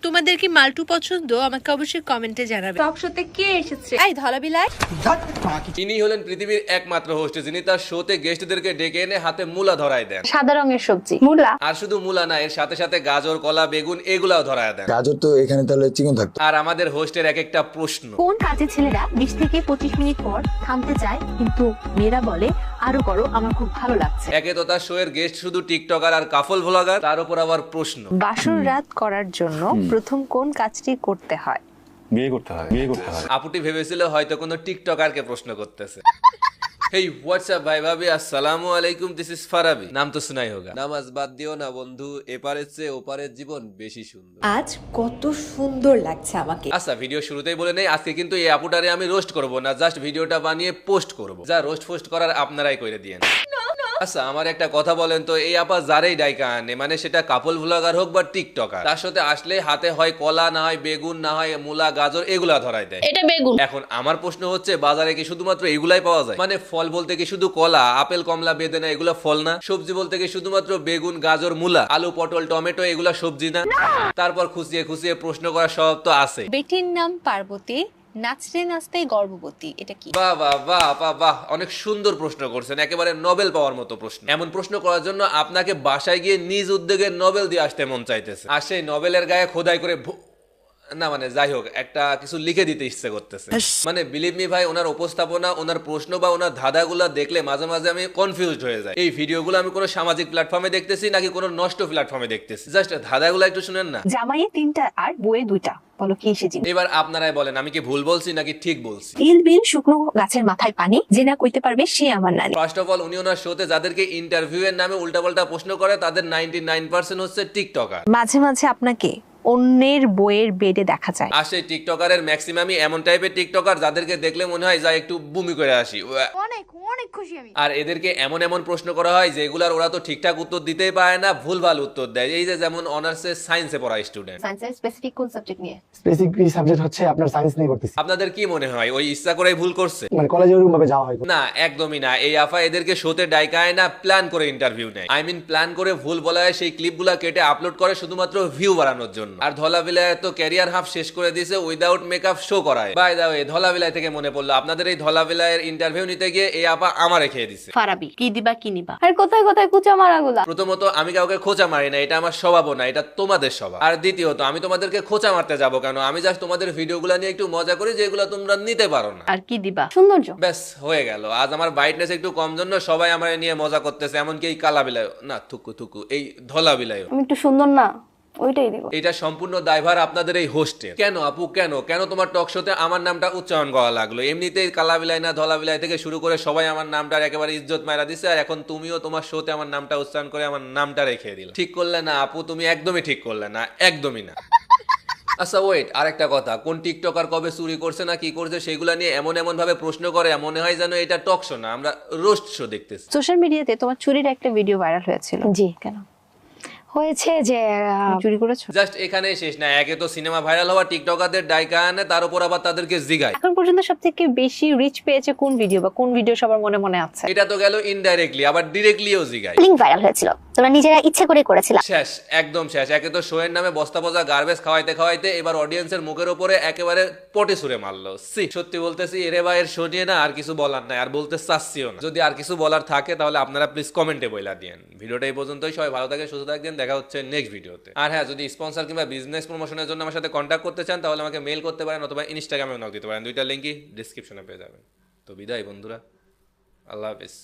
তোমাদের কি মাল্টু পছন্দ? আমাকে অবশ্যই কমেন্টে জানাবে। টক শোতে কে এসেছে? এই ধলাবিলাই। ইনি হলেন পৃথিবীর একমাত্র হোস্ট যিনি তার শোতে গেস্টদেরকে ডেকে এনে হাতে মূলা ধরায় দেন। সাদা রঙের সবজি মূলা। আর শুধু মূলা না, এর সাথে সাথে গাজর, কলা, বেগুন এগুলাও ধরায় দেন। গাজর তো এখানে তাহলে চিকন থাকতো। আর আমাদের হোস্টের এক একটা প্রশ্ন, কোন কাজে ছেলেরা 20 থেকে 25 মিনিট পর থামতে চায় কিন্তু মেয়েরা বলে আরো করো, আমার খুব ভালো লাগছে। একে তো তার শো এর গেস্ট শুধু টিকটকার আর কাফল ভ্লগার, তার উপর আবার প্রশ্ন। বাসর রাত করার জন্য প্রথম কোন কাজটি করতে হয়? বিয়ে করতে হয়। আপুটি ভেবেছিল হয়তো কোনো টিকটকারকে প্রশ্ন করতেছে। হেই হোয়াটসঅ্যাপ ভাই ভাবি, আসসালামু আলাইকুম, দিস ইজ ফারাবি। নাম তো শোনাই হোগা। নামাজ বাদ দিও না বন্ধু, এপারের চেয়ে ওপারের জীবন বেশি সুন্দর। আজ কত সুন্দর লাগছে আমাকে। আচ্ছা, ভিডিও শুরুতেই বলে নেই, আজকে কিন্তু এই আপুটারে আমি রোস্ট করব না, জাস্ট ভিডিওটা বানিয়ে পোস্ট করব। যা রোস্ট ফোস্ট করার আপনারাই করে দিয়েন। আচ্ছা, আমার একটা কথা বলেন তো, এই আপা যারাই ডাইকা আনে, মানে সেটা কাপল ভ্লগার হোক বা টিকটকার, তার সাথে আসলে হাতে হয় কলা, না হয় বেগুন, না হয় মূলা, গাজর এগুলা ধরায় দেয়। এটা বেগুন। এখন আমার প্রশ্ন হচ্ছে, বাজারে কি শুধুমাত্র এগুলাই পাওয়া যায়? মানে ফল বলতে কি শুধু কলা, আপেল, কমলা, বেদেনা এগুলা ফল না? সবজি বলতে কি শুধুমাত্র বেগুন, গাজর, মূলা, আলু, পটল, টমেটো এগুলা সবজি না? তারপর খুঁচিয়ে খুঁচিয়ে প্রশ্ন করার স্বভাব তো আছে। বেটির নাম পার্বতী, নাচতে নাচতে গর্ভবতী, এটা কি? বাহ বাহ বাহ বাহ বাহ, অনেক সুন্দর প্রশ্ন করছেন, একেবারে নোবেল পাওয়ার মতো প্রশ্ন। এমন প্রশ্ন করার জন্য আপনাকে বাসায় গিয়ে নিজ উদ্যোগে নোবেল দিয়ে আসতে মন চাইতেছে, আর সেই নোবেলের গায়ে খোদাই করে না, মানে যাই হোক, একটা কিছু লিখে দিতে ইচ্ছে করতেছে। মানে বিলিভ মি ভাই, ওনার উপস্থাপনা, ওনার প্রশ্ন বা ওনার ধাঁধাগুলা দেখলে মাঝে মাঝে আমি কনফিউজড হয়ে যাই। এই ভিডিওগুলো আমি কোনো সামাজিক প্ল্যাটফর্মে দেখতেছি নাকি কোনো নষ্ট প্ল্যাটফর্মে দেখতেছি। জাস্ট ধাঁধাগুলো একটু শুনেন না। জামাইয়ে 3টা আর বউয়ে 2টা, বলো কি এসে জিনিস? এবার আপনারাই বলেন, আমি কি ভুল বলছি নাকি ঠিক বলছি? তিল বিল শুকনো গাছের মাথায় পানি, যে না কইতে পারবে সে আমার নানি। ফার্স্ট অফ অল, উনি ওনার শোতে যাদেরকে ইন্টারভিউ এর নামে উল্টাপাল্টা প্রশ্ন করে তাদের 99% হচ্ছে টিকটকার। মাঝে মাঝে আপনাকে অন্যের বইয়ের বেডে দেখা যায়। আর সেই টিকটকারের ম্যাক্সিমামই এমন টাইপের টিকটকার যাদেরকে দেখলে মনে হয় যা একটু বমি করে আসি। অনেক অনেক খুশি আমি। আর এদেরকে এমন এমন প্রশ্ন করা হয় যেগুলার ওরা তো ঠিকঠাক উত্তর দিতেই পারে না, ভুলভাল উত্তর দেয়। এই যে যেমন অনার্সে সায়েন্সে পড়া স্টুডেন্ট। সায়েন্সের স্পেসিফিক কোন সাবজেক্ট নিয়ে? স্পেসিফিক সাবজেক্ট হচ্ছে আপনার সায়েন্স নিয়ে করতেছি। আপনাদের কি মনে হয় ওই ইচ্ছা করেই ভুল করছে? মানে কলেজে ওরকম ভাবে যাওয়া হয় না, একদমই না। এই আফা এদেরকে শোতে ডাইকায় না, প্ল্যান করে ইন্টারভিউ নেয়। আই মিন প্ল্যান করে ভুল বলায় সেই ক্লিপগুলা কেটে আপলোড করে শুধুমাত্র ভিউ বাড়ানোর জন্য। আর ধলাবিলায় তো ক্যারিয়ার হাফ শেষ করে দিয়েছে উইদাউট মেকআপ শো করায়। বাই দা ওয়ে, ধলাবিলাই থেকে মনে পড়লো, আপনাদের এই ধলাবিলায়ের ইন্টারভিউ নিতে গিয়ে এই আপা আমারে খেয়ে দিছে। ফারাবি, কি দিবা কি নিবা? আর কোথায় কোথায় কুচা মারাগুলা? প্রথমত, আমি কাউকে খোঁচা মারি না, এটা আমার স্বভাবও না, এটা তোমাদের স্বভাব। আর দ্বিতীয়ত, আমি তোমাদেরকে খোঁচা মারতে যাবো কেন? আমি জাস্ট তোমাদের ভিডিওগুলো নিয়ে একটু মজা করি, যেগুলো তোমরা নিতে পারো না। আর কি দিবা? সৌন্দর্য। ব্যাস হয়ে গেল। আজ আমার ব্রাইটনেস একটু কম জন্য সবাই আমার নিয়ে মজা করতেছে, এমনকি এই কালা বিলায় না, থুকু থুকু, এই ধলা বিলায়। আমি একটু সুন্দর না, ওইটাই দিব। এটা সম্পূর্ণ দায়ভার আপনাদের এই হোস্টের। কেন আপু, কেন কেন তোমার টক শোতে আমার নামটা উচ্চারণ করা লাগলো? এমনিতেই কালা বিলাই না ধলা বিলাই থেকে শুরু করে সবাই আমার নামটার একেবারে ইজ্জত মাইরা দিছে, আর এখন তুমিও তোমার শোতে আমার নামটা উচ্চারণ করে আমার নামটা রেখে দিলে। ঠিক করলে না আপু, তুমি একদমই ঠিক করলে না, একদমই না। আচ্ছা ওয়েট, আরেকটা কথা, কোন টিকটকার কবে চুরি করছে না কি করছে সেগুলা নিয়ে এমন এমন ভাবে প্রশ্ন করে মনে হয় যেন এটা টক শো না, আমরা রোস্ট শো দেখতেছি। সোশ্যাল মিডিয়াতে তোমার চুরির একটা ভিডিও ভাইরাল হয়েছিল। জি, কেন হয়েছে যে চুরি করেছো? জাস্ট এখানে শেষ না, একে তো সিনেমা ভাইরাল হওয়া টিকটকারদের ডাইকা আনে, তার উপর আবার তাদেরকে জিগায়। এখন পর্যন্ত সবথেকে বেশি রিচ পেয়েছে কোন ভিডিও, বা কোন ভিডিও সবার মনে মনে আছে? এটা তো গেল ইনডাইরেক্টলি, আবার ডিরেক্টলিও জিগায়। লিংক ভাইরাল হয়েছিল, তোমরা নিজেরা ইচ্ছে করে করেছিল। শেষ, একদম শেষ। একে তো শো এর নামে বস্তা বজা গার্বেজ খাওয়াইতে খাওয়াইতে এবার অডিয়েন্সের মুখের উপরে একেবারে পটে ছুঁড়ে মারলো। সত্যি বলতেছি, এরে বা এর শো নিয়ে না আর কিছু বলার নাই, আর বলতে চাচ্ছিও না। যদি আর কিছু বলার থাকে তাহলে আপনারা প্লিজ কমেন্টে বইলা দিয়েন। ভিডিওটা এই পর্যন্তই। সবাই ভালো থাকেন, সুস্থ থাকবেন, দেখা হচ্ছে নেক্সট ভিডিওতে। আর হ্যাঁ, যদি স্পন্সর কিংবা বিজনেস প্রমোশনের জন্য আমার সাথে কন্ট্যাক্ট করতে চান তাহলে আমাকে মেল করতে পারেন, অথবা ইনস্টাগ্রামে নক দিতে পারেন। দুইটা লিঙ্কই ডিসক্রিপশনে পেয়ে যাবেন। তো বিদায় বন্ধুরা, আল্লাহ হাফেজ।